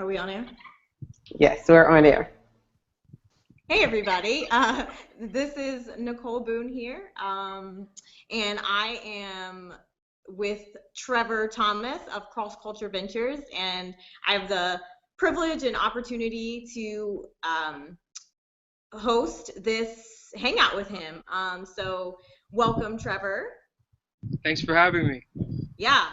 Are we on air? Yes, we're on air. Hey, everybody. This is Nicole Boone here, and I am with Trevor Thomas of Cross Culture Ventures, and I have the privilege and opportunity to host this hangout with him. So, welcome, Trevor. Thanks for having me. Yeah.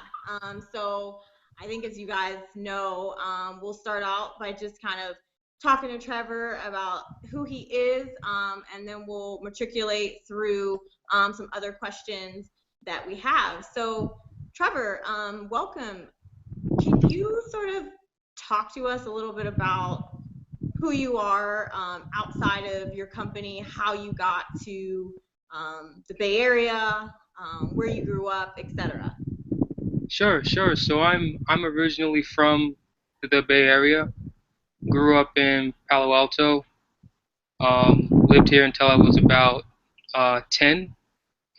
So I think as you guys know, we'll start out by just kind of talking to Trevor about who he is, and then we'll matriculate through some other questions that we have. So Trevor, welcome. Can you sort of talk to us a little bit about who you are outside of your company, how you got to the Bay Area, where you grew up, etc.? Sure. So I'm originally from the Bay Area. Grew up in Palo Alto. Lived here until I was about 10,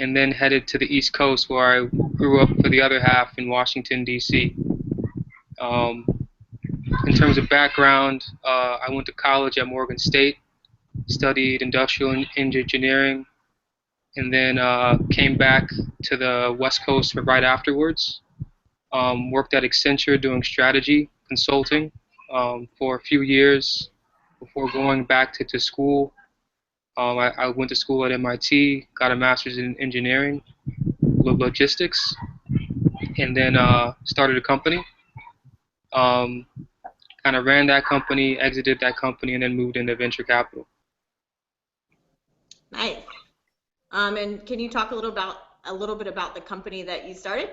and then headed to the East Coast where I grew up for the other half in Washington D.C. Um, in terms of background, I went to college at Morgan State, studied industrial engineering, and then came back to the West Coast right afterwards. Worked at Accenture doing strategy consulting for a few years before going back to school. I went to school at MIT, got a master's in engineering, logistics, and then started a company. Um, kind of ran that company, exited that company, and then moved into venture capital. Nice. And can you talk a little bit about the company that you started?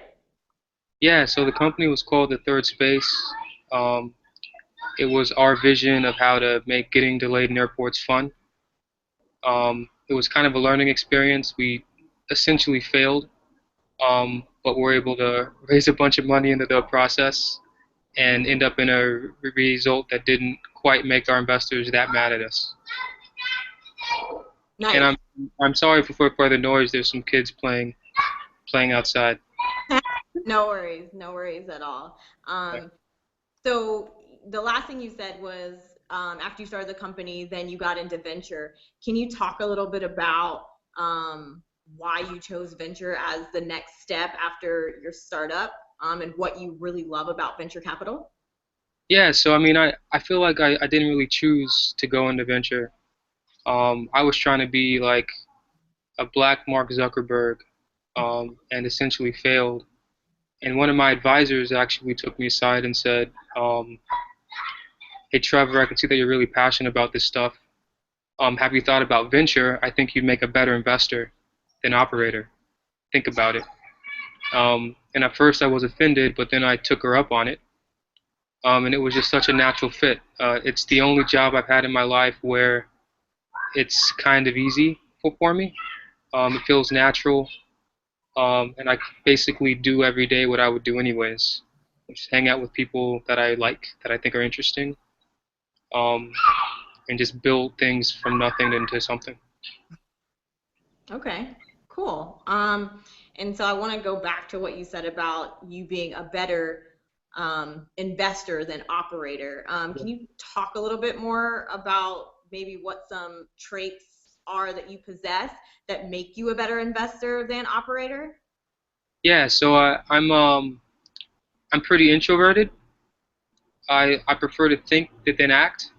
Yeah, so the company was called The Third Space. Um, it was our vision of how to make getting delayed in airports fun. It was kind of a learning experience. We essentially failed, but were able to raise a bunch of money into the process and end up in a result that didn't quite make our investors that mad at us. And Nice. I'm sorry for the noise. There's some kids playing outside. No worries at all. So the last thing you said was after you started the company, then you got into venture. Can you talk a little bit about why you chose venture as the next step after your startup, and what you really love about venture capital? Yeah, so I mean, I feel like I didn't really choose to go into venture. I was trying to be like a black Mark Zuckerberg, and essentially failed. And one of my advisors actually took me aside and said, "Hey Trevor, I can see that you're really passionate about this stuff. Have you thought about venture? I think you'd make a better investor than operator. Think about it." And at first I was offended, but then I took her up on it, and it was just such a natural fit. It's the only job I've had in my life where it's kind of easy for me. It feels natural, and I basically do every day what I would do anyways. Just hang out with people that I like, that I think are interesting, um, and just build things from nothing into something. Okay, cool. And so I want to go back to what you said about you being a better investor than operator. Can you talk a little bit more about maybe what some traits are that you possess that make you a better investor than operator? Yeah, so I'm pretty introverted. I prefer to think than act.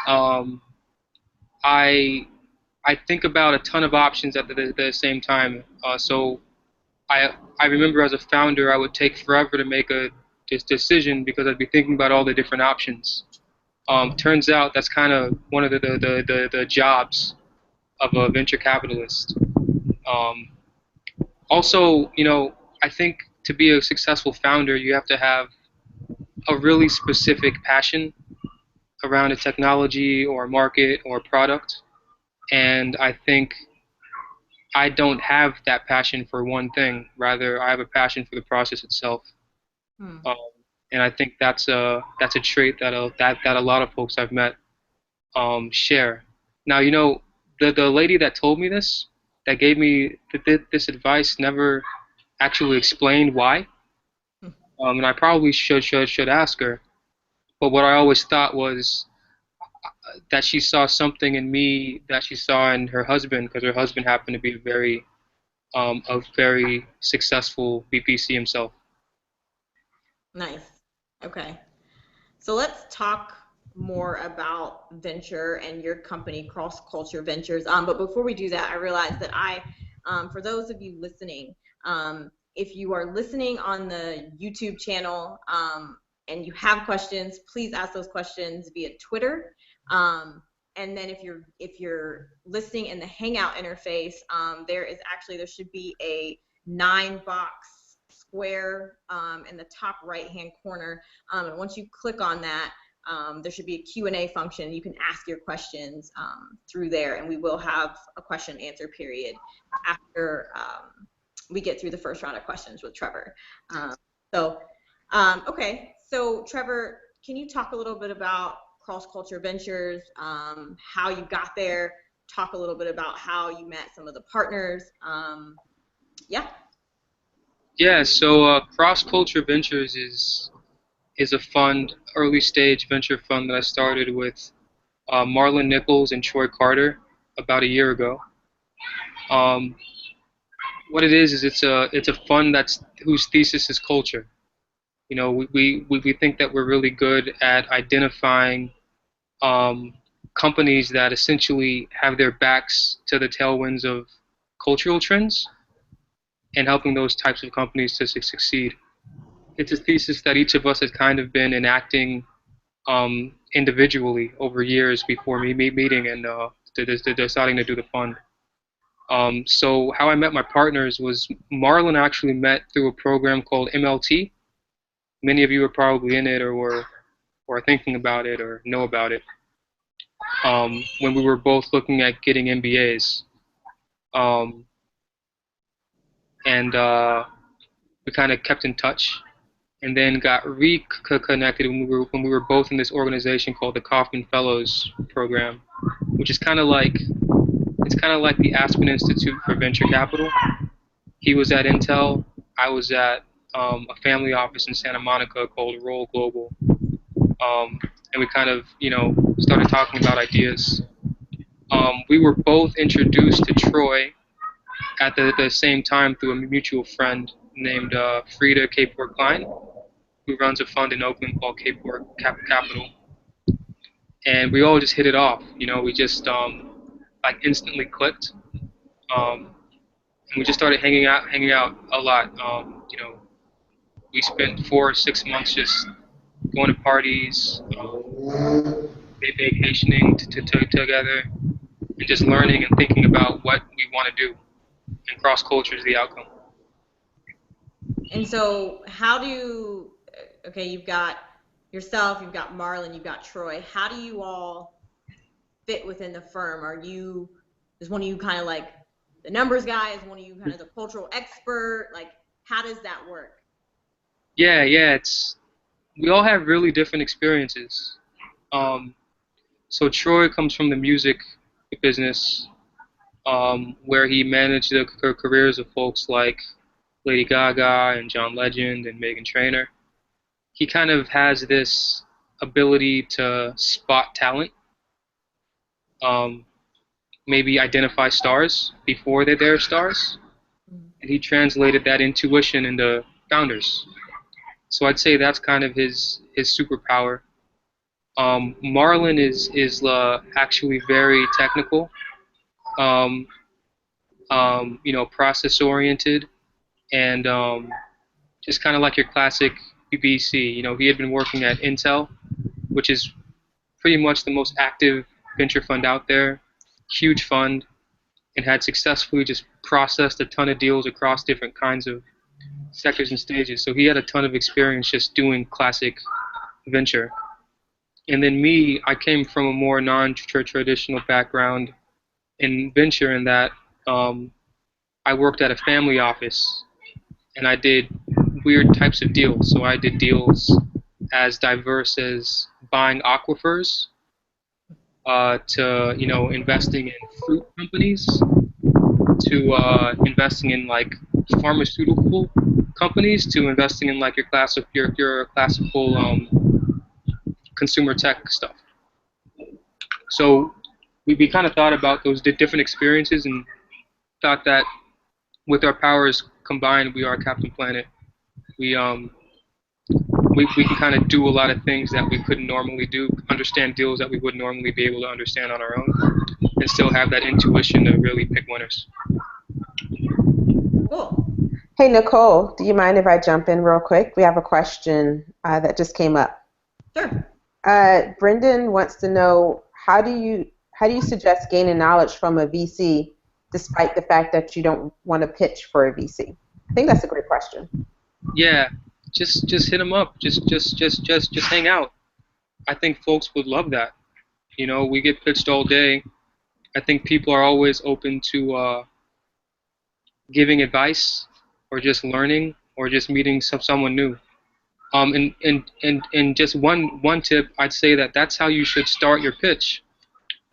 Um, I I think about a ton of options at the same time. So I remember as a founder, I would take forever to make a decision because I'd be thinking about all the different options. Turns out that's kind of one of the jobs of a venture capitalist. Um, Also, I think to be a successful founder, you have to have a really specific passion around a technology or a market or a product. And I think I don't have that passion for one thing. Rather, I have a passion for the process itself. Hmm. Um, and I think that's a trait that a lot of folks I've met share. Now, the lady that told me this, that gave me this advice, never actually explained why. Hmm. And I probably should ask her. But what I always thought was that she saw something in me that she saw in her husband, because her husband happened to be a very successful BPC himself. Nice. Okay. So let's talk more about venture and your company, Cross Culture Ventures. But before we do that, I realized that for those of you listening, if you are listening on the YouTube channel and you have questions, please ask those questions via Twitter. And then if you're listening in the Hangout interface, there should be a 9-box square in the top right-hand corner. And once you click on that, there should be a Q&A function. You can ask your questions through there, and we will have a question and answer period after we get through the first round of questions with Trevor. Okay, so Trevor, can you talk a little bit about Cross Culture Ventures, how you got there, talk a little bit about how you met some of the partners? Yeah. Yeah, so Cross Culture Ventures is a fund, early stage venture fund that I started with Marlon Nichols and Troy Carter about a year ago. What it is it's a fund whose thesis is culture. You know, we think that we're really good at identifying companies that essentially have their backs to the tailwinds of cultural trends and helping those types of companies to succeed. It's a thesis that each of us has kind of been enacting individually over years before me meeting and deciding to do the fund. So how I met my partners was Marlon actually met through a program called MLT. Many of you are probably in it or are thinking about it or know about it. When we were both looking at getting MBAs. And we kind of kept in touch and then got reconnected when we were both in this organization called the Kauffman Fellows Program, which is kind of like the Aspen Institute for Venture Capital. He was at Intel. I was at a family office in Santa Monica called Roll Global, and we kind of started talking about ideas. We were both introduced to Troy at the same time through a mutual friend named Frida Capor Klein, who runs a fund in Oakland called Capor Capital. And we all just hit it off. We just like instantly clicked. And we just started hanging out a lot. We spent 4 or 6 months just going to parties, vacationing together, and just learning and thinking about what we want to do. And cross culture is the outcome. And so you've got yourself, you've got Marlon, you've got Troy. How do you all fit within the firm? Is one of you kind of like the numbers guy? Is one of you kind of the cultural expert? Like, how does that work? Yeah, we all have really different experiences. So Troy comes from the music business, where he managed the careers of folks like Lady Gaga and John Legend and Meghan Trainor. He kind of has this ability to spot talent, maybe identify stars before they're stars, and he translated that intuition into founders. So I'd say that's kind of his superpower. Marlon is actually very technical, process oriented, and just kind of like your classic BBC. He had been working at Intel, which is pretty much the most active venture fund out there, huge fund, and had successfully just processed a ton of deals across different kinds of sectors and stages. So he had a ton of experience just doing classic venture. And then me, I came from a more non-traditional background in venture in that I worked at a family office and I did weird types of deals. So I did deals as diverse as buying aquifers to investing in fruit companies to investing in like pharmaceutical companies to investing in like your classical consumer tech stuff. So we kind of thought about those different experiences and thought that with our powers combined, we are Captain Planet. We we can kind of do a lot of things that we couldn't normally do, understand deals that we wouldn't normally be able to understand on our own, and still have that intuition to really pick winners. Cool. Hey, Nicole, do you mind if I jump in real quick? We have a question that just came up. Sure. Brendan wants to know, how do you suggest gaining knowledge from a VC despite the fact that you don't want to pitch for a VC? I think that's a great question. Yeah, just hit them up. Just hang out. I think folks would love that. You know, we get pitched all day. I think people are always open to giving advice, or just learning, or just meeting someone new. And just one tip, I'd say that's how you should start your pitch.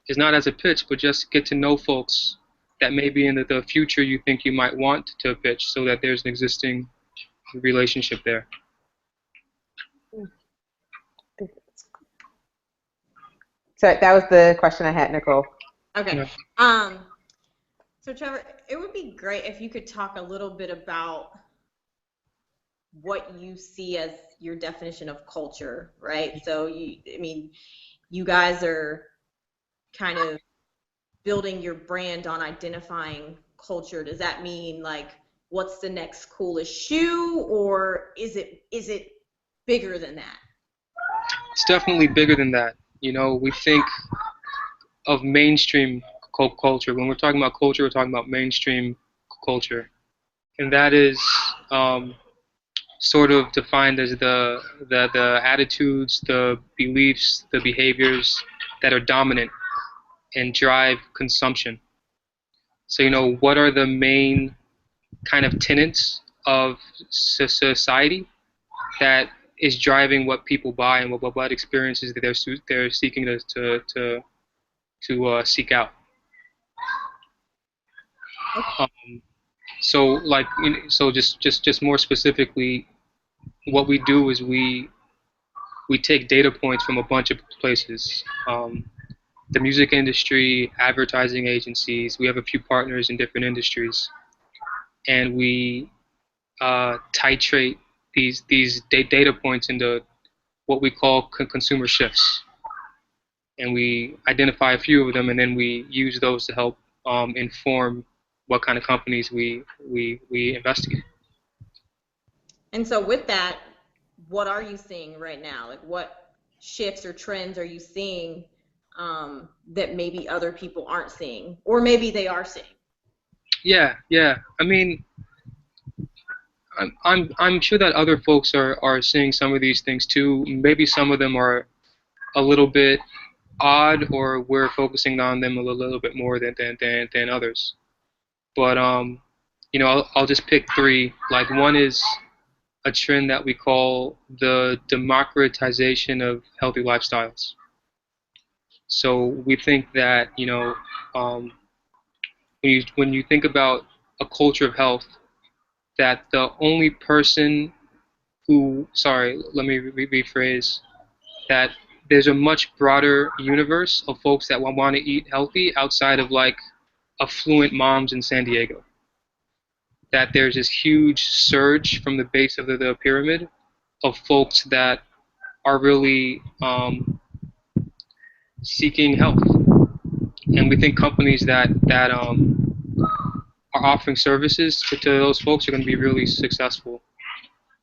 Is not as a pitch, but just get to know folks that maybe in the future you think you might want to pitch, so that there's an existing relationship there. So that was the question I had, Nicole. Okay. Yeah. So Trevor, it would be great if you could talk a little bit about what you see as your definition of culture, right? So you guys are kind of building your brand on identifying culture. Does that mean like what's the next coolest shoe, or is it bigger than that? It's definitely bigger than that. You know, we think of mainstream culture. When we're talking about culture, we're talking about mainstream culture, and that is sort of defined as the attitudes, the beliefs, the behaviors that are dominant and drive consumption. So, you know, what are the main kind of tenets of society that is driving what people buy and what experiences that they're seeking to seek out. So like, so just more specifically, what we do is we take data points from a bunch of places. The music industry, advertising agencies. We have a few partners in different industries, and we titrate these data points into what we call consumer shifts, and we identify a few of them, and then we use those to help inform what kind of companies we investigate. And so with that, what are you seeing right now? Like what shifts or trends are you seeing that maybe other people aren't seeing, or maybe they are seeing? Yeah. I mean, I'm sure that other folks are seeing some of these things too. Maybe some of them are a little bit odd, or we're focusing on them a little bit more than others. But you know, I'll just pick three. Like, one is a trend that we call the democratization of healthy lifestyles. So we think that, you know, when you think about a culture of health, that the only person let me rephrase, that there's a much broader universe of folks that want to eat healthy outside of like affluent moms in San Diego. That there's this huge surge from the base of the pyramid of folks that are really seeking health, and we think companies that are offering services to those folks are going to be really successful.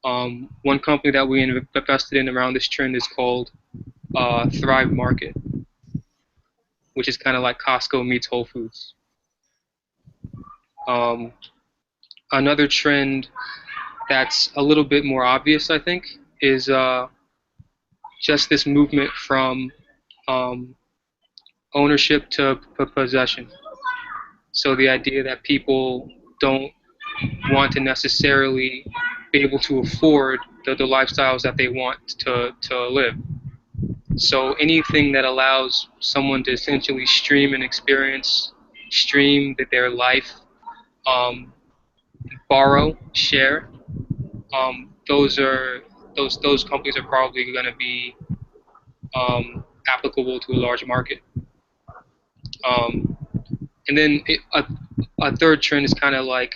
One company that we invested in around this trend is called Thrive Market, which is kind of like Costco meets Whole Foods. Another trend that's a little bit more obvious, I think, is just this movement from ownership to possession. So the idea that people don't want to necessarily be able to afford the lifestyles that they want to live. So anything that allows someone to essentially stream an experience, stream their life, borrow, share, those companies are probably going to be applicable to a large market. Um, and then a third trend is kind of like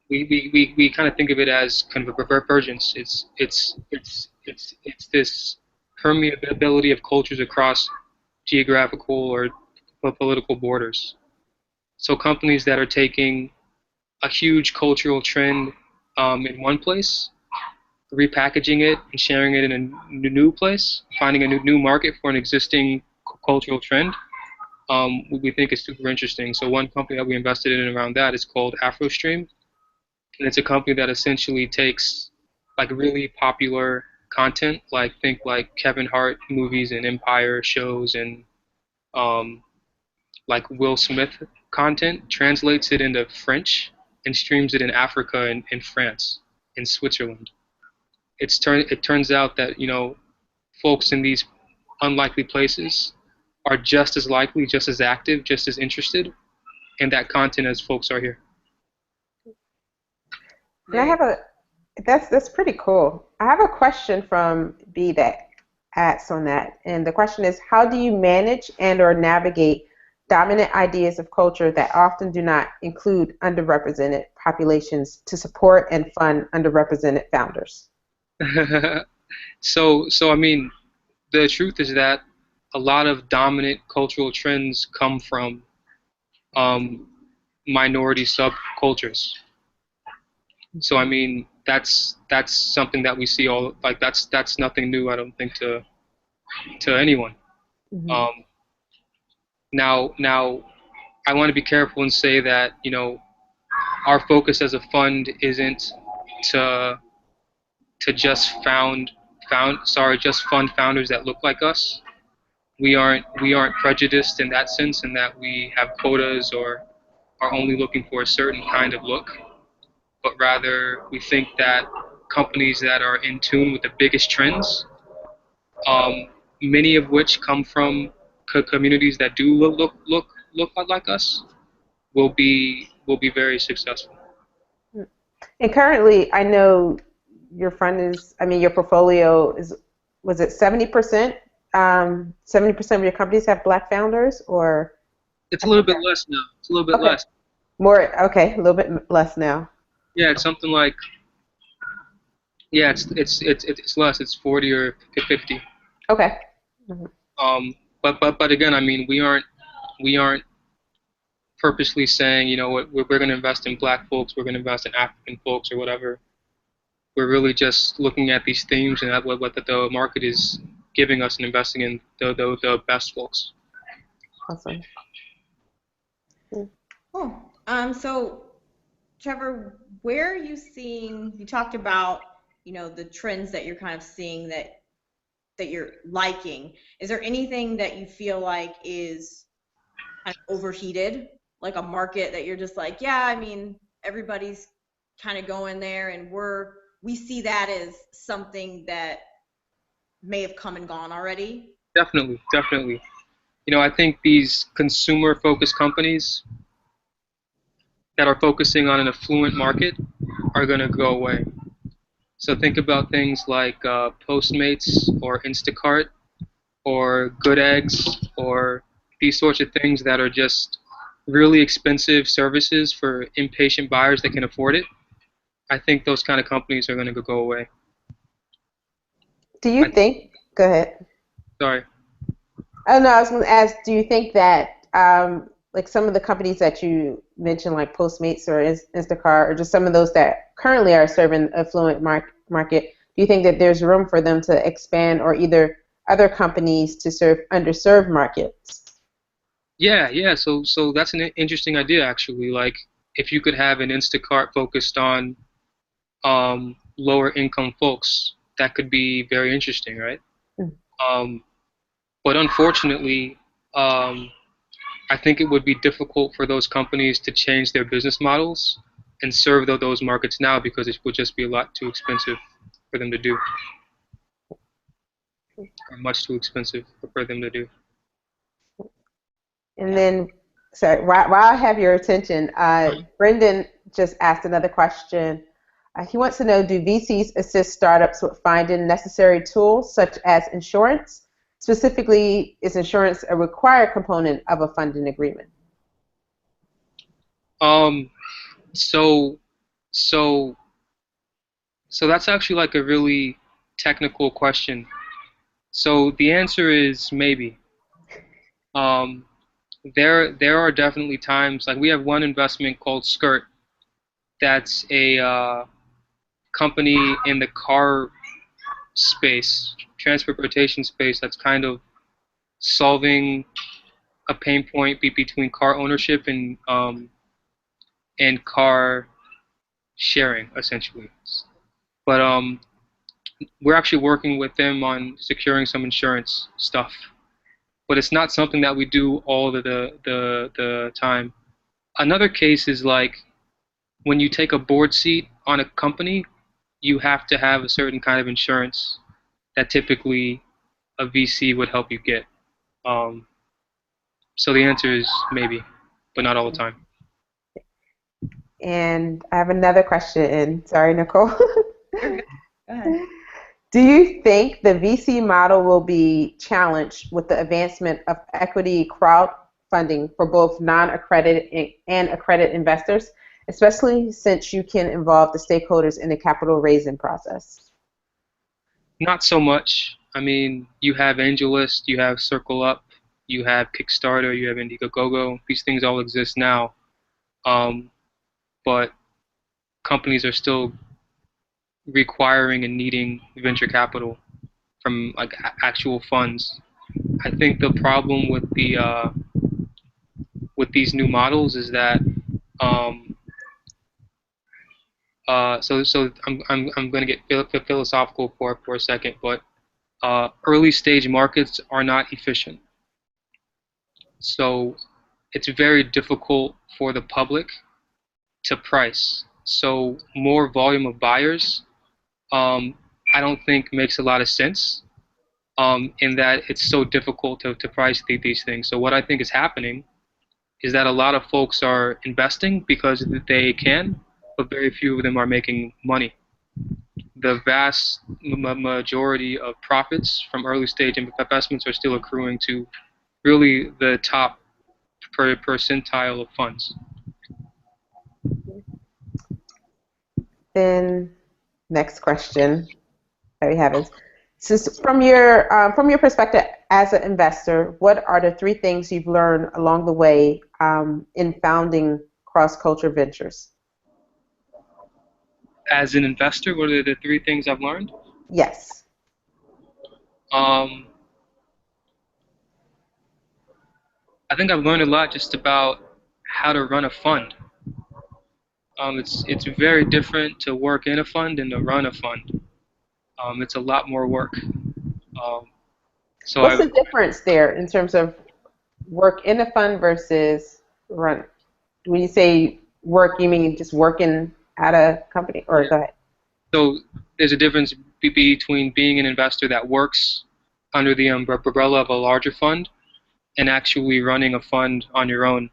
we kind of think of it as kind of a revergence. It's this permeability of cultures across geographical or political borders. So companies that are taking a huge cultural trend in one place, repackaging it and sharing it in a new place, finding a new market for an existing cultural trend, we think is super interesting. So one company that we invested in around that is called AfroStream, and it's a company that essentially takes like really popular content, like think like Kevin Hart movies and Empire shows and um, like Will Smith content, translates it into French and streams it in Africa and in France, in Switzerland. It turns out that folks in these unlikely places are just as likely, just as active, just as interested in that content as folks are here. And I have a that's pretty cool. I have a question from B that asks on that, and the question is, how do you manage and or navigate dominant ideas of culture that often do not include underrepresented populations to support and fund underrepresented founders? So I mean, the truth is that a lot of dominant cultural trends come from um, minority subcultures. So I mean, that's something that we see all like that's nothing new. I don't think to anyone. Mm-hmm. Now I want to be careful and say that our focus as a fund isn't to just just fund founders that look like us. We aren't prejudiced in that sense, in that we have quotas or are only looking for a certain kind of look, but rather we think that companies that are in tune with the biggest trends, um, many of which come from communities that do look like us, will be very successful. And currently, I know your fund is, I mean, your portfolio is, was it 70%? 70% of your companies have black founders, or It's a little bit less now. It's a little bit okay, less. more, okay, a little bit less now. Yeah, it's something like it's less. It's 40 or 50. Okay. Mhm. But again, I mean, we aren't purposely saying, we're going to invest in black folks, we're going to invest in African folks or whatever. We're really just looking at these themes and at what the market is giving us and investing in the best folks. Awesome. Cool. So Trevor, where are you seeing, you talked about, the trends that you're kind of seeing that you're liking. Is there anything that you feel like is kind of overheated, like a market that you're just like, yeah, I mean, everybody's kind of going there and we see that as something that may have come and gone already? Definitely, definitely. I think these consumer-focused companies that are focusing on an affluent market are going to go away. So think about things like Postmates or Instacart or Good Eggs or these sorts of things that are just really expensive services for impatient buyers that can afford it. I think those kind of companies are going to go away. Do you think, go ahead. Sorry. Oh no, I was going to ask, do you think that like some of the companies that you mentioned, like Postmates or Instacart, or just some of those that currently are serving affluent market, do you think that there's room for them to expand, or either other companies to serve underserved markets? Yeah. So that's an interesting idea, actually. Like, if you could have an Instacart focused on lower income folks, that could be very interesting, right? Um, but unfortunately, I think it would be difficult for those companies to change their business models and serve those markets now, because it would just be a lot too expensive for them to do, or much too expensive for them to do. And then, sorry, while I have your attention, Brendan just asked another question. He wants to know, do VCs assist startups with finding necessary tools such as insurance Specifically, is insurance a required component of a funding agreement? Um, so, so, so that's actually like a really technical question. So the answer is maybe. Um, there are definitely times, like we have one investment called Skirt, that's a company in the car space, transportation space, that's kind of solving a pain point between car ownership and car sharing, essentially. But we're actually working with them on securing some insurance stuff. But it's not something that we do all the time. Another case is like when you take a board seat on a company, you have to have a certain kind of insurance that typically a VC would help you get. Um, so the answer is maybe, but not all the time. And I have another question. Sorry, Nicole. You're good. Go ahead. Do you think the VC model will be challenged with the advancement of equity crowdfunding for both non-accredited and accredited investors, especially since you can involve the stakeholders in the capital raising process? Not so much. I mean, you have AngelList, you have Circle Up, you have Kickstarter, you have Indiegogo. These things all exist now, but companies are still requiring and needing venture capital from like actual funds. I think the problem with these new models is that um, I'm going to get philosophical for a second, but early stage markets are not efficient. So it's very difficult for the public to price. So more volume of buyers, um, I don't think makes a lot of sense in that it's so difficult to price these things. So what I think is happening is that a lot of folks are investing because they can, but very few of them are making money. The vast majority of profits from early stage investments are still accruing to really the top percentile of funds. Then next question that we have is, since from your perspective as an investor, what are the three things you've learned along the way in founding cross culture ventures? As an investor, what are the three things I've learned? Yes. Um, I think I've learned a lot just about how to run a fund. It's very different to work in a fund and to run a fund. It's a lot more work. Um, so What's I the difference there in terms of work in a fund versus run? When you say work, you mean just working at a company, or go ahead? so there's a difference between being an investor that works under the umbrella of a larger fund and actually running a fund on your own.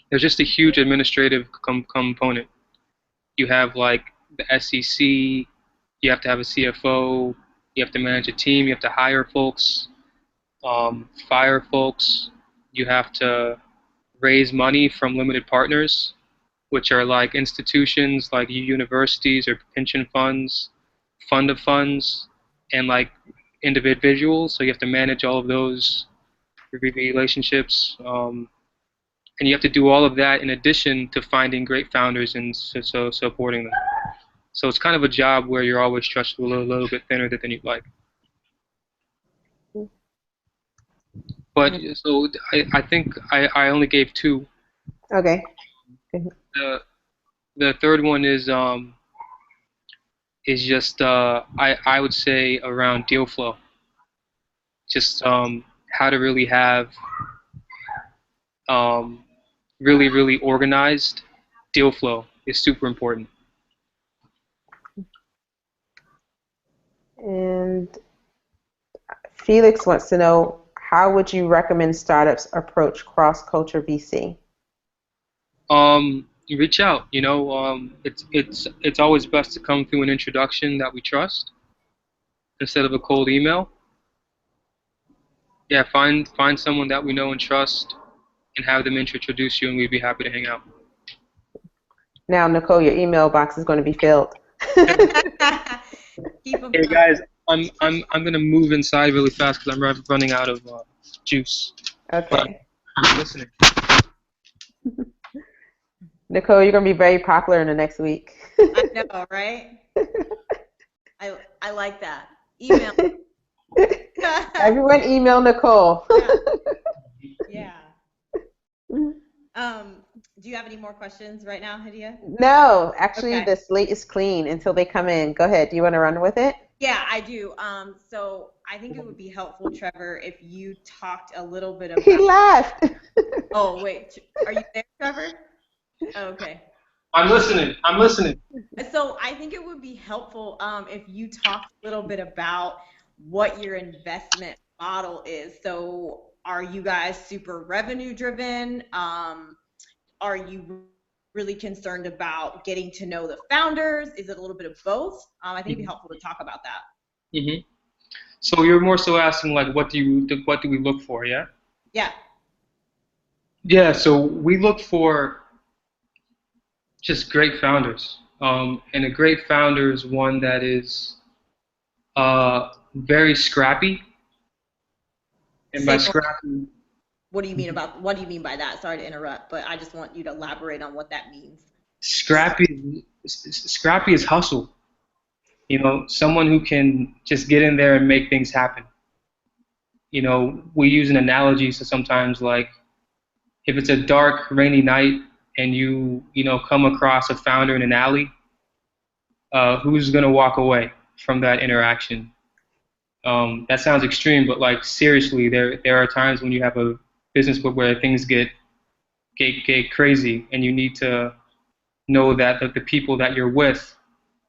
There's just a huge administrative component. You have like the SEC, you have to have a CFO, you have to manage a team, you have to hire folks, fire folks, you have to raise money from limited partners, which are like institutions like universities or pension funds, fund of funds, and like individuals. So you have to manage all of those relationships. And you have to do all of that in addition to finding great founders and so supporting them. So it's kind of a job where you're always stretched a little bit thinner than you'd like. But so I think I only gave two. Okay. The third one is just I would say around deal flow. Just how to really have um, really organized deal flow is super important. And Felix wants to know, how would you recommend startups approach cross-culture VC? Reach out. You know, it's always best to come through an introduction that we trust instead of a cold email. Yeah, find someone that we know and trust, and have them introduce you, and we'd be happy to hang out. Now, Nicole, your email box is going to be filled. Keep them Hey coming. guys, I'm gonna move inside really fast because I'm running out of juice. But Okay. I'm listening. Nicole, you're going to be very popular in the next week. I know, right? I like that. Email. Everyone email Nicole. Yeah. Do you have any more questions right now, Hadiya? No, actually, Okay. the slate is clean until they come in. Go ahead. Do you want to run with it? Yeah, I do. So I think it would be helpful, Trevor, if you talked a little bit He about. laughed. Oh, wait. Are you there, Trevor? Okay. I'm listening. I'm listening. So I think it would be helpful if you talked a little bit about what your investment model is. So are you guys super revenue driven? Are you really concerned about getting to know the founders? Is it a little bit of both? I think it'd be helpful to talk about that. Mm-hmm. So you're more so asking like, what do we look for? Yeah. Yeah. Yeah. So we look for just great founders. And a great founder is one that is very scrappy. And by Say more. scrappy, What do you mean by that? Sorry to interrupt, but I just want you to elaborate on what that means. scrappy is hustle. You know, someone who can just get in there and make things happen. You know, we use an analogy, so sometimes like if it's a dark, rainy night and you know come across a founder in an alley, who's gonna walk away from that interaction? That sounds extreme, but like seriously, there are times when you have a business where things get crazy, and you need to know that the people that you're with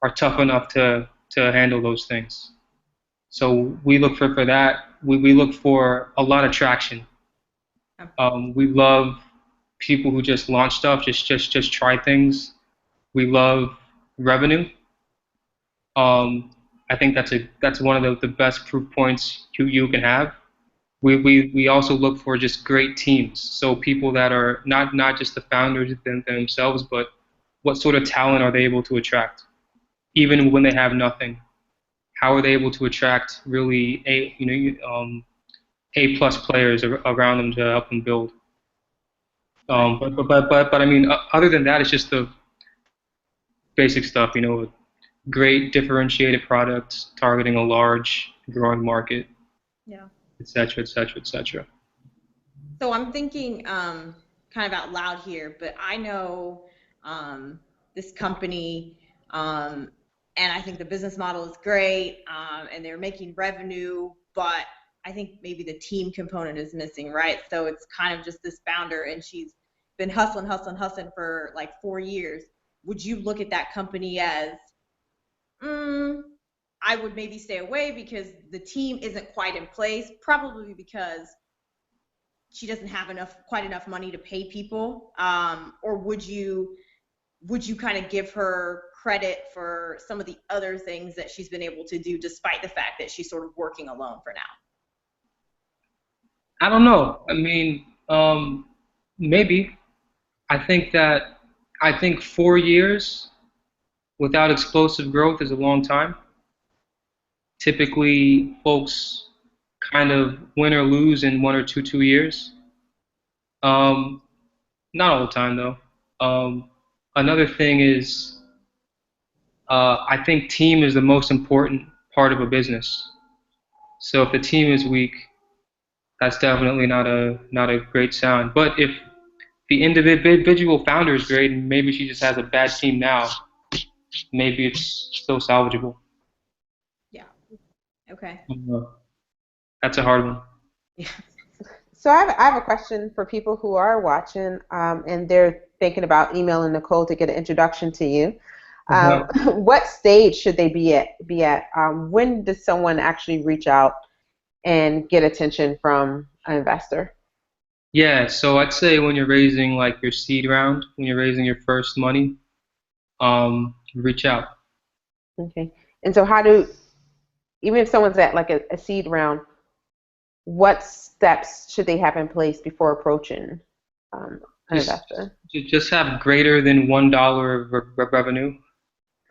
are tough enough to handle those things. So we look for that. We look for a lot of traction. We love people who just launch stuff, just try things. We love revenue. I think that's one of the best proof points you can have. We also look for just great teams. So people that are not just the founders themselves, but what sort of talent are they able to attract, even when they have nothing? How are they able to attract really A plus players around them to help them build? But I mean, other than that, it's just the basic stuff. You know, great differentiated products targeting a large growing market, Yeah. et cetera, et cetera, et cetera. So I'm thinking kind of out loud here, but I know this company, and I think the business model is great, and they're making revenue, but I think maybe the team component is missing, right? So it's kind of just this founder, and she's been hustling, hustling, hustling for like 4 years. Would you look at that company as, mm, I would maybe stay away because the team isn't quite in place, probably because she doesn't have quite enough money to pay people, or would you kind of give her credit for some of the other things that she's been able to do despite the fact that she's sort of working alone for now? I don't know. I mean, maybe. I think 4 years without explosive growth is a long time. Typically, folks kind of win or lose in 1 or 2 years. Um, Not all the time though. Another thing is, I think team is the most important part of a business. So if the team is weak, that's definitely not a great sound. But if the individual founder is great and maybe she just has a bad team now, maybe it's still salvageable. Yeah. Okay. Uh, that's a hard one. Yeah. So I have a question for people who are watching, and they're thinking about emailing Nicole to get an introduction to you. Uh-huh. What stage should they be at? When does someone actually reach out and get attention from an investor? Yeah, so I'd say when you're raising like your seed round, when you're raising your first money, reach out. Okay. And so how do, even if someone's at like a seed round, what steps should they have in place before approaching an Just investor? just have greater than $1 of revenue.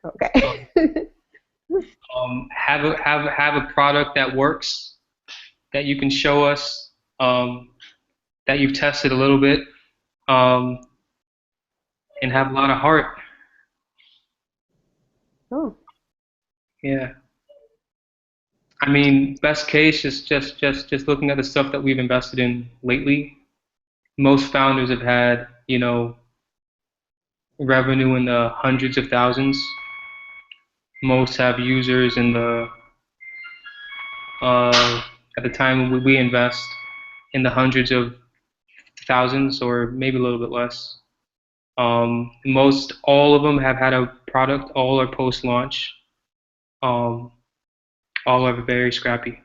Okay. Have a product that works that you can show us, that you've tested a little bit, um, and have a lot of heart. Oh. Yeah. I mean, best case is just looking at the stuff that we've invested in lately. Most founders have had, revenue in the hundreds of thousands. Most have users in the at the time we invest in the hundreds of thousands or maybe a little bit less. Most all of them have had a product, all are post launch. Um, all are very scrappy.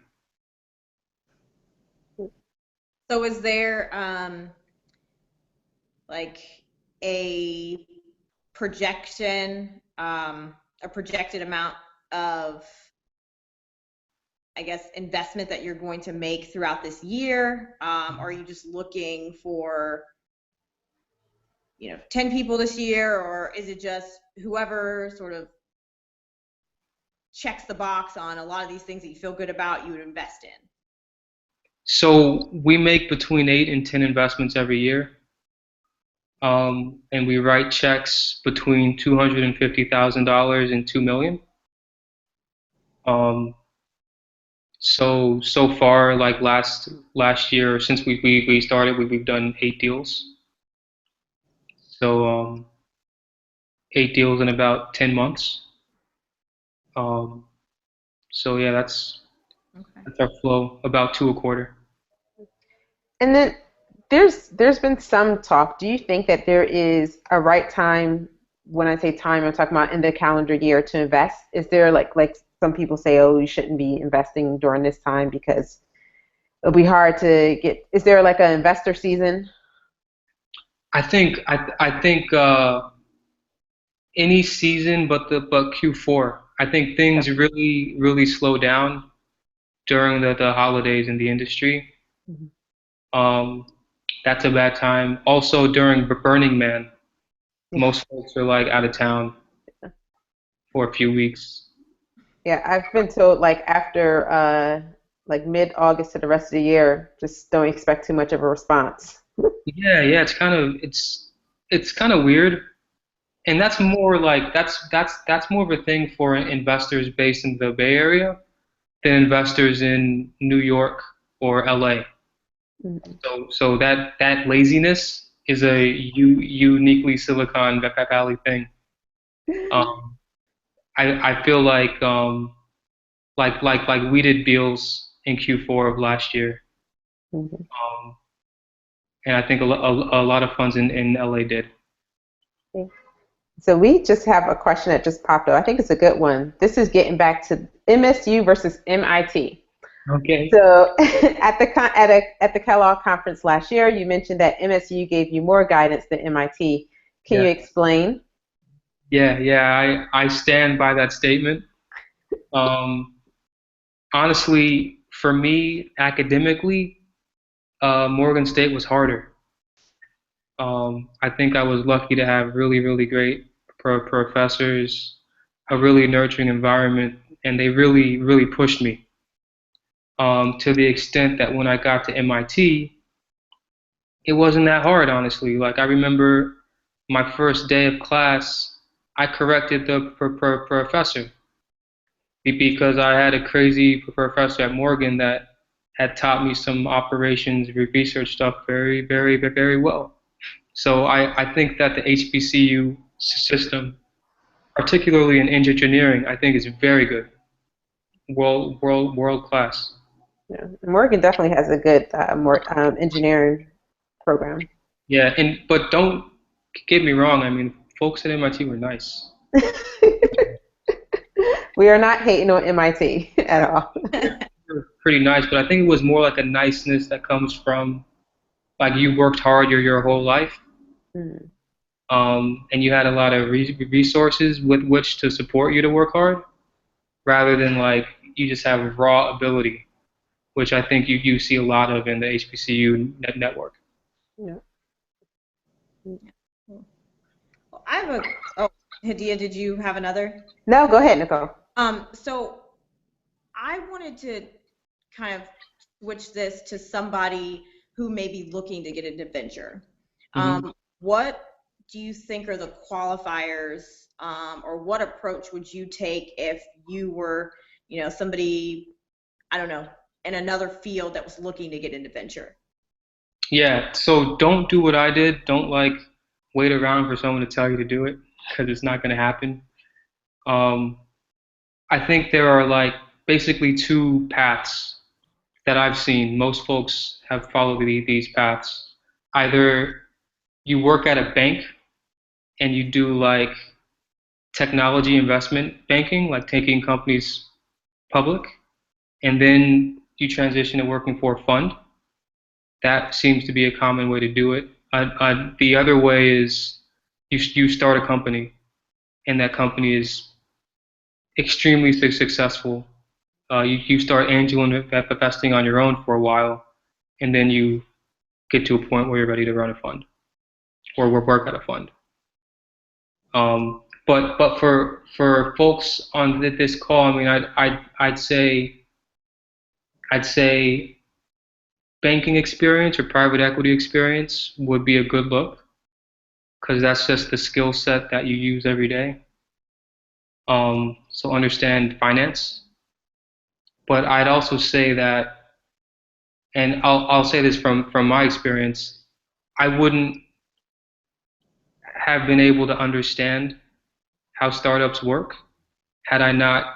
So is there like a projection, a projected amount of, I guess, investment that you're going to make throughout this year? Or are you just looking for, 10 people this year, or is it just whoever sort of checks the box on a lot of these things that you feel good about, you would invest in? So we make between 8 and 10 investments every year. And we write checks between $250,000 and $2 million. Um, so far, like last year, since we started, we've done 8 deals. So 8 deals in about 10 months. Um, so yeah, Okay. that's our flow, about two a quarter. And then there's been some talk. Do you think that there is a right time? When I say time, I'm talking about in the calendar year to invest. Is there like some people say, oh, you shouldn't be investing during this time because it'll be hard to get. Is there like an investor season? I think any season but Q4. I think things really slow down during the holidays in the industry. Mhm. Um, that's a bad time. Also during Burning Man, Yeah, most folks are like out of town for a few weeks. yeah. I've been told like after like mid-August to the rest of the year, just don't expect too much of a response. Yeah, it's kind of weird, and that's more like that's more of a thing for investors based in the Bay Area than investors in New York or LA. Mhm. So that laziness is a uniquely Silicon Valley thing. Um, I feel like we did deals in Q4 of last year, Mhm. um, and I think a lot of funds in LA did. So we just have a question that just popped up. I think it's a good one. This is getting back to MSU versus MIT. Okay. So at the Kellogg conference last year, you mentioned that MSU gave you more guidance than MIT. Can you Yeah. explain? Yeah. I stand by that statement. Um, honestly, for me, academically, Morgan State was harder. I think I was lucky to have really great professors, a really nurturing environment, and they really pushed me. To the extent that when I got to MIT, it wasn't that hard, honestly. Like I remember my first day of class, I corrected the professor because I had a crazy professor at Morgan that had taught me some operations research stuff very well. So I think that the HBCU system, particularly in engineering, I think is very good, world class. Yeah. Morgan definitely has a good more engineering program. Yeah, and but don't get me wrong. I mean, folks at MIT were nice. We are not hating on MIT at all. They were pretty nice, but I think it was more like a niceness that comes from like you worked hard your whole life, Mm. and you had a lot of resources with which to support you to work hard, rather than like you just have raw ability. which I think you see a lot of in the HBCU network. Yeah. Well, I have a, oh, Hadia, did you have another? No, go ahead, Nicole. So I wanted to kind of switch this to somebody who may be looking to get into venture. Mm-hmm. What do you think are the qualifiers, or what approach would you take if you were, somebody, I don't know, in another field that was looking to get into venture? Yeah, so don't do what I did. Don't like wait around for someone to tell you to do it because it's not going to happen. Um, I think there are like basically two paths that I've seen. Most folks have followed these paths. Either you work at a bank and you do like technology investment banking, like taking companies public, and then you transition to working for a fund. That seems to be a common way to do it. The other way is you start a company, and that company is extremely successful. You start angel investing on your own for a while, and then you get to a point where you're ready to run a fund or work at a fund. But for folks on this call, I mean, I'd say banking experience or private equity experience would be a good look because that's just the skill set that you use every day. So understand finance. But I'd also say that, and I'll say this from my experience, I wouldn't have been able to understand how startups work had I not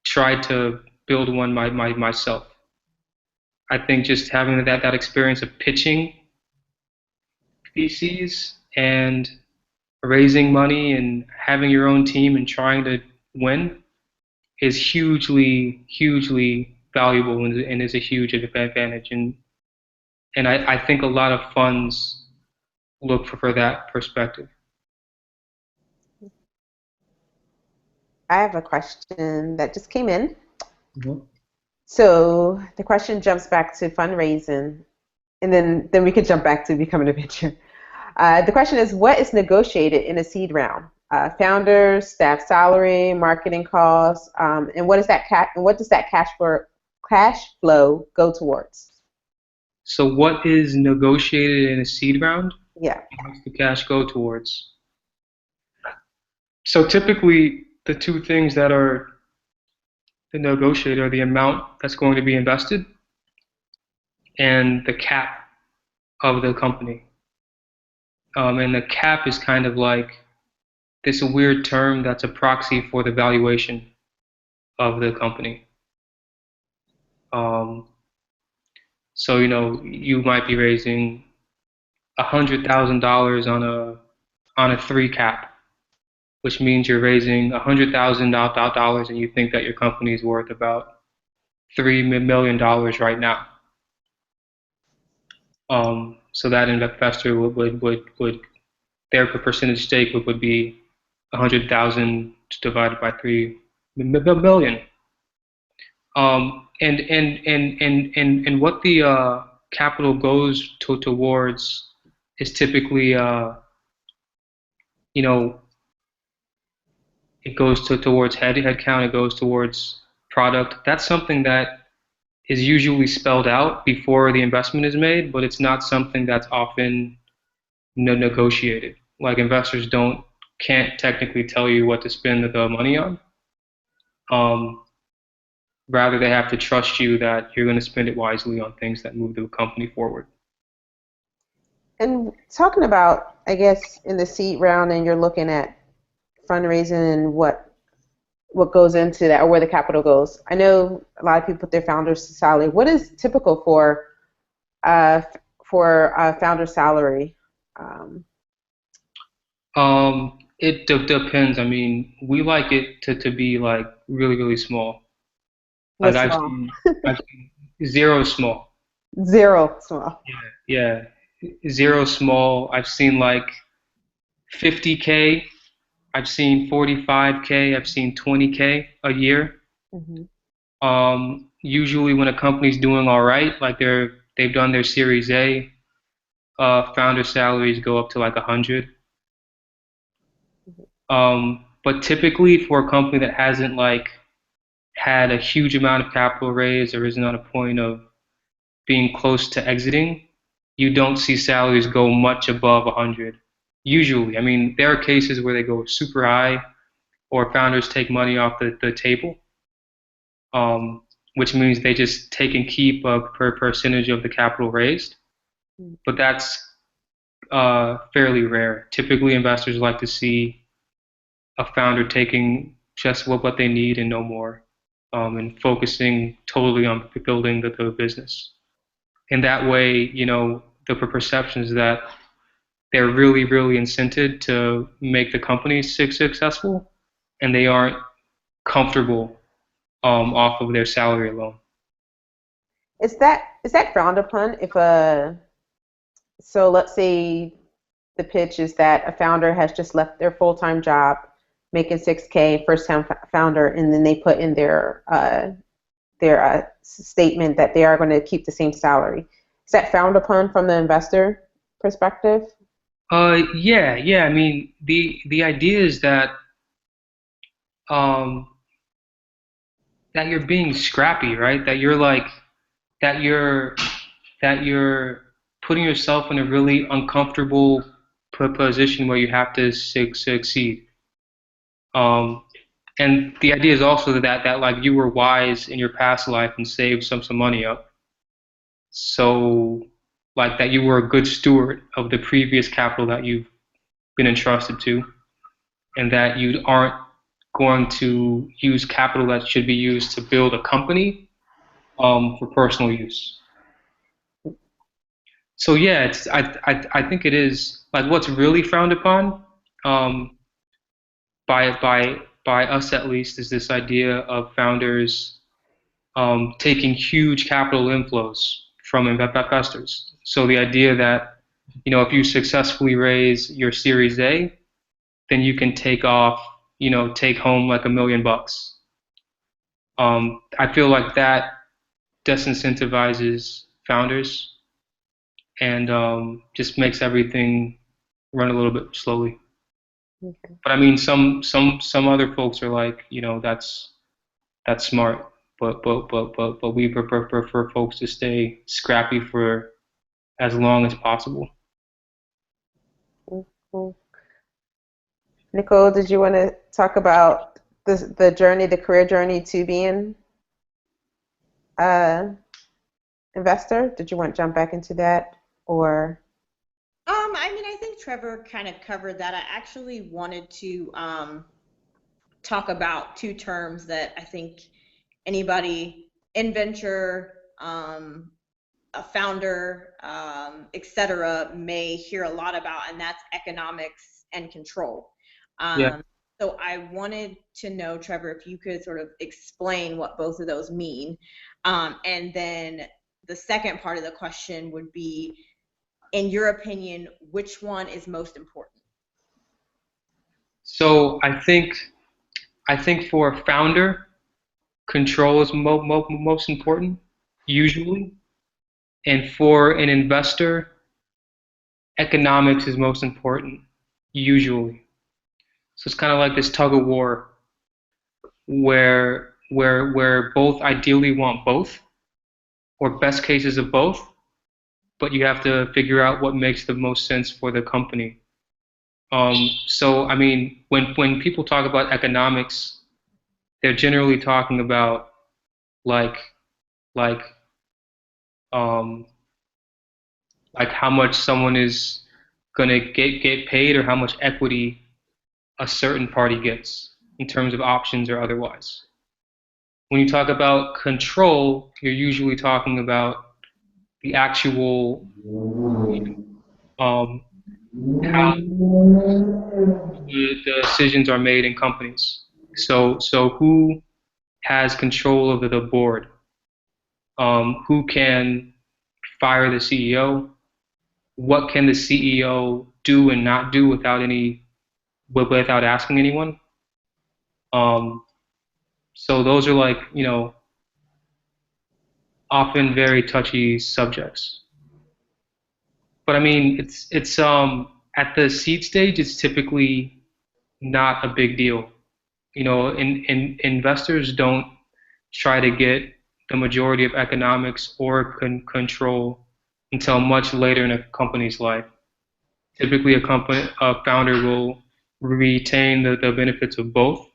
tried to build one myself. I think just having that experience of pitching VCs and raising money and having your own team and trying to win is hugely valuable and is a huge advantage. And I think a lot of funds look for that perspective. I have a question that just came in. Mhm. So the question jumps back to fundraising, and then we could jump back to becoming a venture. The question is, what is negotiated in a seed round? Founders, staff salary, marketing costs, and what does that cash flow go towards? So what is negotiated in a seed round? Yeah. How does the cash go towards? So typically, the two things that are negotiated are the amount that's going to be invested and the cap of the company. And the cap is kind of like this weird term that's a proxy for the valuation of the company. Um, so you might be raising $100,000 on a three cap, which means you're raising $100,000 and you think that your company is worth about $3 million right now. So that investor would their percentage stake would be 100,000 divided by 3 million. And what the capital goes towards is typically you know it goes towards head count, it goes towards product. That's something that is usually spelled out before the investment is made, but it's not something that's often negotiated. Like investors can't technically tell you what to spend the money on. Um, Rather, they have to trust you that you're going to spend it wisely on things that move the company forward. And talking about, I guess, in the seed round, and you're looking at fundraising and what goes into that, or where the capital goes. I know a lot of people put their founder's salary. What is typical uh, for founder salary? It depends. I mean, we like it to be like really small. Like What's small? I've seen zero small. Zero small. Yeah, zero small. I've seen like 50K. I've seen 45K. I've seen 20K a year. Hmm. usually when a company's doing all right, like they've done their Series A, founder salaries go up to like 100. But typically for a company that hasn't like had a huge amount of capital raised or isn't on a point of being close to exiting, you don't see salaries go much above 100. Usually, I mean, there are cases where they go super high or founders take money off the table, um, which means they just take and keep a percentage of the capital raised. But that's fairly rare. Typically, investors like to see a founder taking just what they need and no more, and focusing totally on building the business. And that way, the perception is that they're really, really incented to make the company successful, and they aren't comfortable off of their salary alone. Is that frowned upon if so let's say the pitch is that a founder has just left their full-time job making 6K, first-time founder, and then they put in their statement that they are going to keep the same salary. Is that frowned upon from the investor perspective? Yeah. I mean, the idea is um, that you're being scrappy, right? That you're that you're putting yourself in a really uncomfortable position where you have to succeed. Um, and the idea is also that like you were wise in your past life and saved some money up. So like that you were a good steward of the previous capital that you've been entrusted to, and that you aren't going to use capital that should be used to build a company for personal use. So yeah, I think it is like what's really frowned upon um, by us at least is this idea of founders taking huge capital inflows from investors. So the idea that if you successfully raise your Series A, then you can take home like $1 million. I feel like that disincentivizes founders and just makes everything run a little bit slowly. Okay. But I mean, some other folks are like, that's smart, but we prefer folks to stay scrappy for as long as possible. Cool. Nicole, did you want to talk about the journey, the career journey to being a investor? Did you want to jump back into that, or? I mean, I think Trevor kind of covered that. I actually wanted to talk about two terms that I think anybody in venture, a founder, etc., may hear a lot about, and that's economics and control. Yeah. So I wanted to know, Trevor, if you could sort of explain what both of those mean. And then the second part of the question would be, in your opinion, which one is most important? So I think for a founder, control is most important, usually, and for an investor, economics is most important, usually. So it's kind of like this tug of war where both ideally want both, or best cases of both, but you have to figure out what makes the most sense for the company. So I mean, when people talk about economics, they're generally talking about like like um, like how much someone is gonna get paid or how much equity a certain party gets in terms of options or otherwise. When you talk about control, you're usually talking about the actual um, how the decisions are made in companies. So who has control over the board? Who can fire the CEO? What can the CEO do and not do without asking anyone? Um, so those are like often very touchy subjects. But I mean, it's at the seed stage, it's typically not a big deal. Investors don't try to get the majority of economics or control until much later in a company's life. Typically, a founder will retain the benefits of both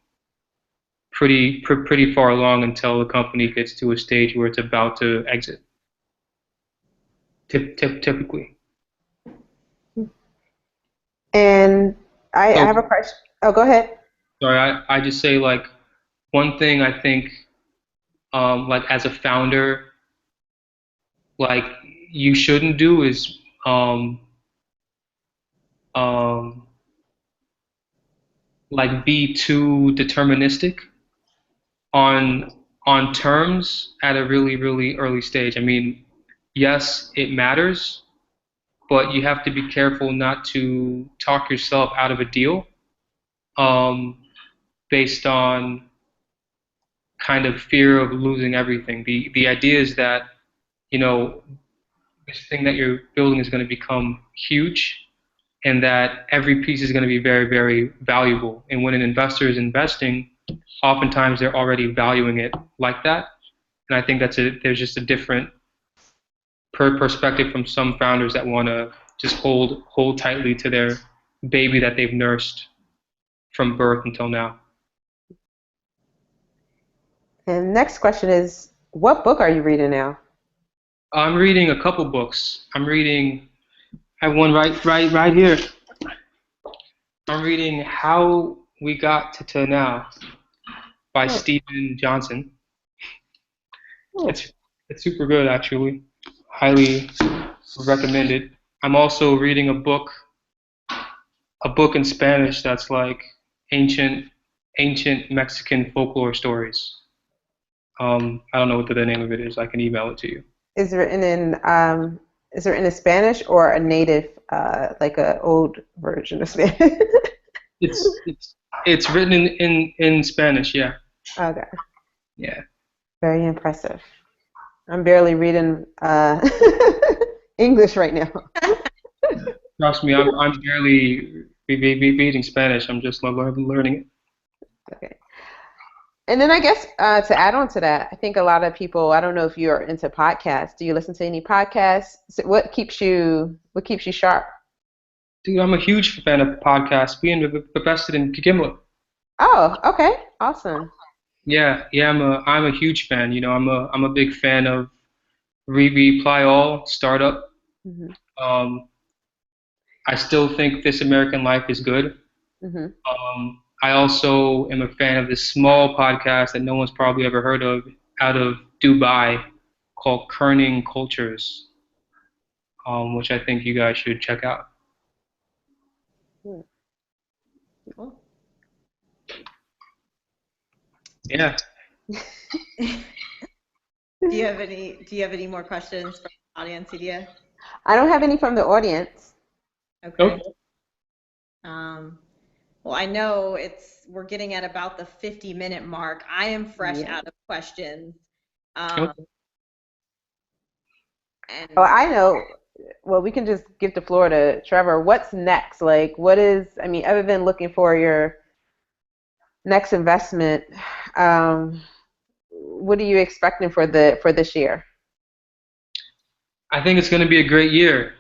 pretty far along until the company gets to a stage where it's about to exit. Typically. And I have a So, question. Oh, go ahead. sorry, I just say like one thing I think like as a founder like you shouldn't do is um, um, like be too deterministic on terms at a really early stage. I mean, yes, it matters, but you have to be careful not to talk yourself out of a deal um, based on kind of fear of losing everything. The idea is that you know this thing that you're building is going to become huge, and that every piece is going to be very valuable. And when an investor is investing, oftentimes they're already valuing it like that. And I think there's just a different perspective from some founders that want to just hold tightly to their baby that they've nursed from birth until now. And next question is, what book are you reading now? I'm reading a couple books. I have one right here. I'm reading How We Got to Now by Oh, Stephen Johnson. oh. It's super good actually. Highly recommended. I'm also reading a book in Spanish that's like ancient Mexican folklore stories. I don't know what the name of it is. I can email it to you. Is it written in is it written in Spanish or a native like a old version of Spanish? It's written in Spanish. Yeah. Okay. Yeah. Very impressive. I'm barely reading English right now. Trust me, I'm barely reading Spanish. I'm just learning it. Okay. And then I guess to add on to that, I think a lot of people, I don't know if you're into podcasts. Do you listen to any podcasts? So what keeps you sharp? Dude, I'm a huge fan of podcasts. Being invested in Gimlet. Oh, okay. Awesome. Yeah. I'm a huge fan. I'm a big fan of Reply All startup. Hmm. Um, I still think This American Life is good. Hmm. I also am a fan of this small podcast that no one's probably ever heard of out of Dubai called Kerning Cultures, which I think you guys should check out. Cool. Yeah. Do you have any more questions from the audience, Idia? I don't have any from the audience. Okay. Nope. Well, I know we're getting at about the 50-minute mark. I am fresh Yeah. out of questions. Nope. Oh, And I know. Well, we can just give the floor to Trevor. What's next? Like, I mean, other than looking for your next investment, what are you expecting for this year? I think it's going to be a great year.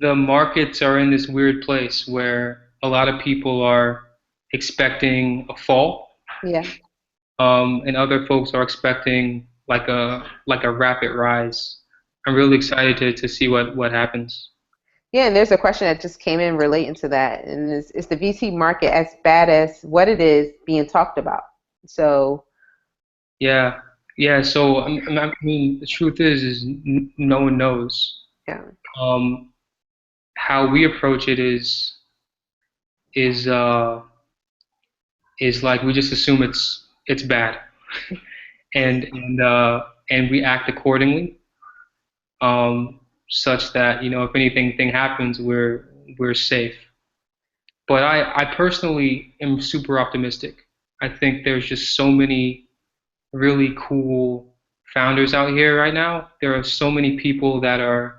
The markets are in this weird place where a lot of people are expecting a fall, Yeah. and other folks are expecting like a rapid rise. I'm really excited to see what happens. Yeah, and there's a question that just came in relating to that, and is the VC market as bad as what it is being talked about? So, Yeah, yeah. So I mean, the truth is no one knows. yeah. Um, how we approach it is uh, is like we just assume it's bad, and we act accordingly, such that if anything happens, we're safe. But I personally am super optimistic. I think there's just so many really cool founders out here right now. There are so many people that are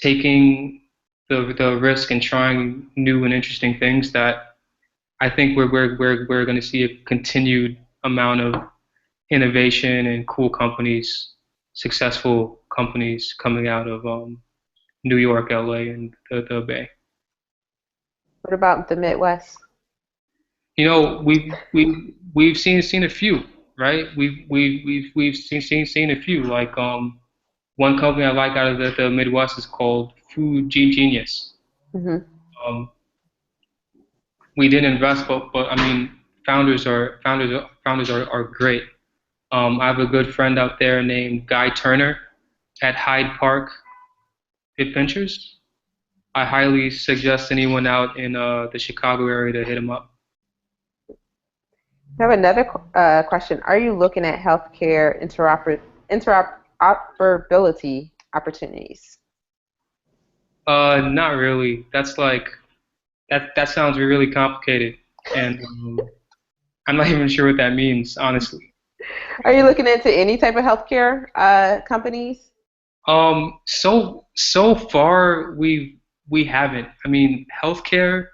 taking the risk and trying new and interesting things that I think we're going to see a continued amount of innovation and cool companies, successful companies coming out of New York, LA, and the Bay. What about the Midwest? You know, we've seen a few, right? We've seen a few. Like one company I like out of the Midwest is called Food Genius. Hmm. Um, we didn't invest, but I mean, founders are great. I have a good friend out there named Guy Turner at Hyde Park Adventures. I highly suggest anyone out in the Chicago area to hit him up. I have another question. Are you looking at healthcare interoperability opportunities? Not really. That's like that sounds really complicated, and I'm not even sure what that means, honestly. Are you looking into any type of healthcare companies? So far we haven't. I mean, healthcare,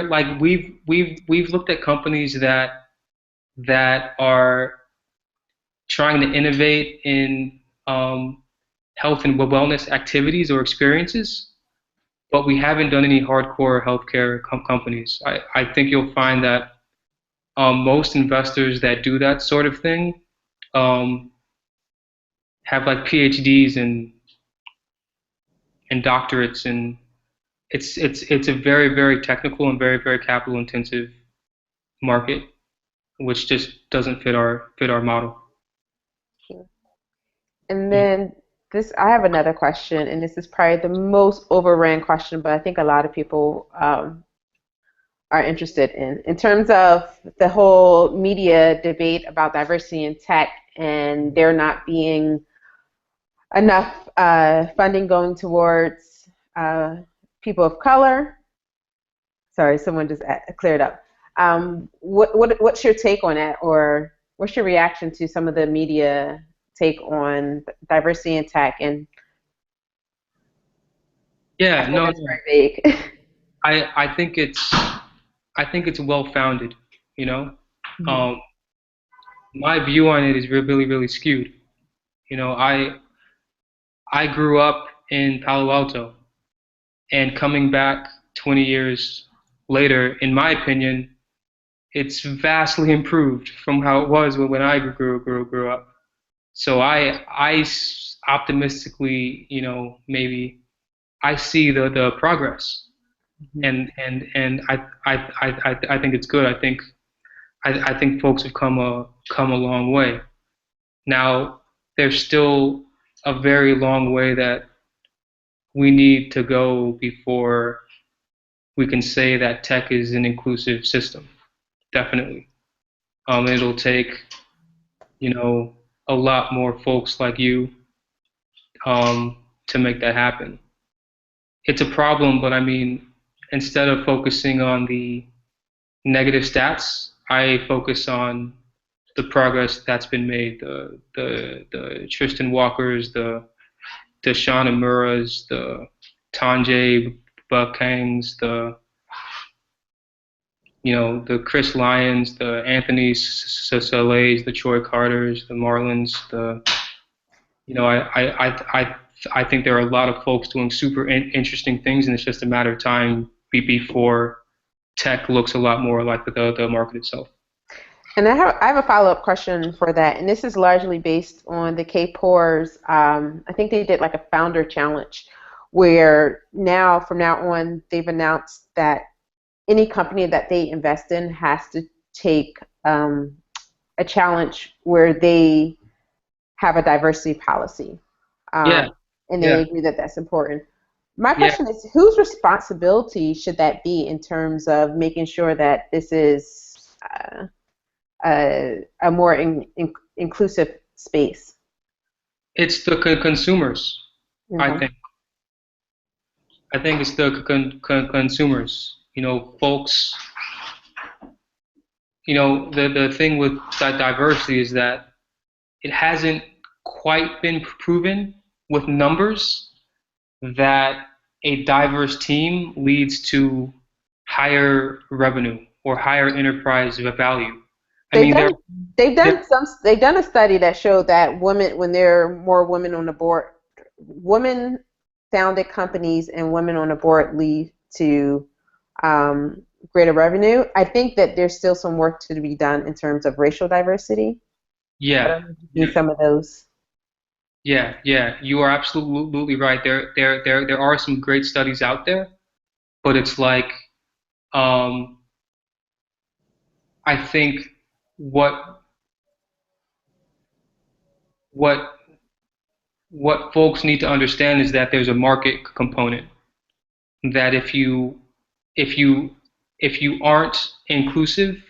like we've looked at companies that are trying to innovate in health and wellness activities or experiences, but we haven't done any hardcore healthcare companies. I think you'll find that most investors that do that sort of thing um, have like PhDs and doctorates, and it's a very technical and very capital intensive market, which just doesn't fit our model. And then this, I have another question, and this is probably the most overran question, but I think a lot of people are interested in terms of the whole media debate about diversity in tech and there not being enough funding going towards people of color. Sorry, someone just cleared up. What's your take on that, or what's your reaction to some of the media take on diversity in tech? And I Yeah, know no, that's no. very vague. I think it's well founded. You know, Mhm. um, my view on it is really skewed. You know, I grew up in Palo Alto, and coming back 20 years later, in my opinion, it's vastly improved from how it was when I grew up. So optimistically, maybe I see the progress, and I think it's good. I think folks have come a long way. Now there's still a very long way that we need to go before we can say that tech is an inclusive system. Definitely. It'll take, you know, a lot more folks like you to make that happen. It's a problem, but I mean, instead of focusing on the negative stats, I focus on the progress that's been made. The Tristan Walkers, the Sean Amuras, the Tanjay Buckangs, the Chris Lyons, the Anthony Salaries, the Troy Carters, the Marlins, I think there are a lot of folks doing super interesting things, and it's just a matter of time before tech looks a lot more like the market itself. And I have a follow-up question for that, and this is largely based on the K-Pores. I think they did like a founder challenge where now, from now on, they've announced that any company that they invest in has to take a challenge where they have a diversity policy. Yeah, And they yeah, agree that that's important. My yeah. question is, whose responsibility should that be in terms of making sure that this is a more inclusive space? It's the consumers. I Okay. think. I think it's the consumers. Folks the thing with diversity is that it hasn't quite been proven with numbers that a diverse team leads to higher revenue or higher enterprise value. I They've mean, done they've done a study that showed that women, when there are more women on the board, women founded companies and women on the board lead to um, greater revenue. I think that there's still some work to be done in terms of racial diversity. I yeah, don't know if you've seen some of those. yeah, you are absolutely right. There are some great studies out there, but it's like, um, I think what what what folks need to understand is that there's a market component. That if you if you aren't inclusive,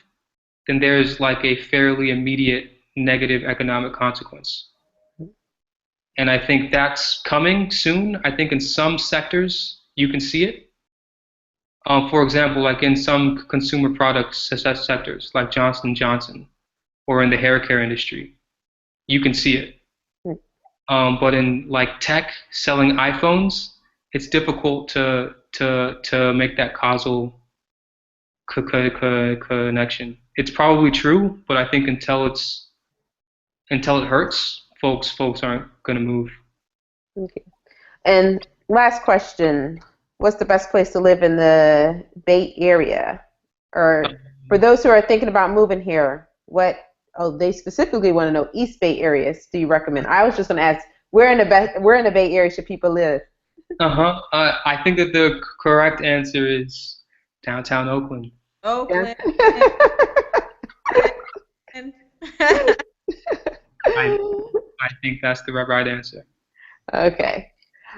then there's like a fairly immediate negative economic consequence. And I think that's coming soon. I think in some sectors you can see it. For example, like in some consumer products sectors, like Johnson Johnson, or in the hair care industry, you can see it. But in like tech, selling iPhones, it's difficult to make that causal connection. It's probably true, but I think until it hurts, folks aren't gonna move. Okay. And last question, what's the best place to live in the Bay Area? Or for those who are thinking about moving here, they specifically want to know East Bay areas do you recommend? I was just going to ask, where in the Bay Area should people live? Uh-huh. I think that the correct answer is downtown Oakland. Yeah. Oakland. I I think that's the right answer. Okay.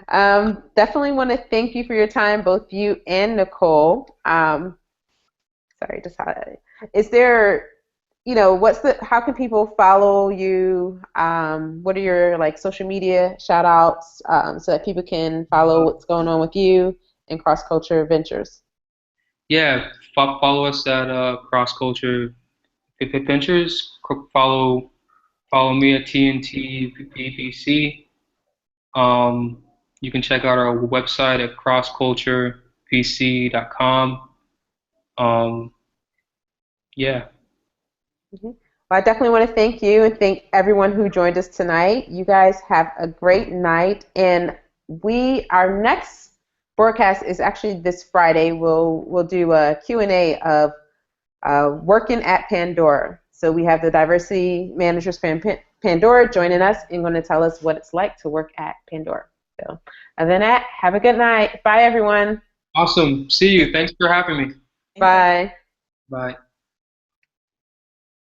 Definitely want to thank you for your time, both you and Nicole. Sorry, just highlighting. Is there, how can people follow you? What are your like social media shout outs so that people can follow what's going on with you and Cross Culture Ventures? Yeah, follow us at Cross Culture Ventures. Follow me at TNT BBC. Um, you can check out our website at crossculturevc.com. Um, yeah. Mhm. Well, I definitely want to thank you and thank everyone who joined us tonight. You guys have a great night, and our next broadcast is actually this Friday. We'll do a Q&A of working at Pandora. So we have the diversity managers from Pandora joining us and going to tell us what it's like to work at Pandora. So other than that, have a good night. Bye, everyone. Awesome. See you. Thanks for having me. Bye. Bye.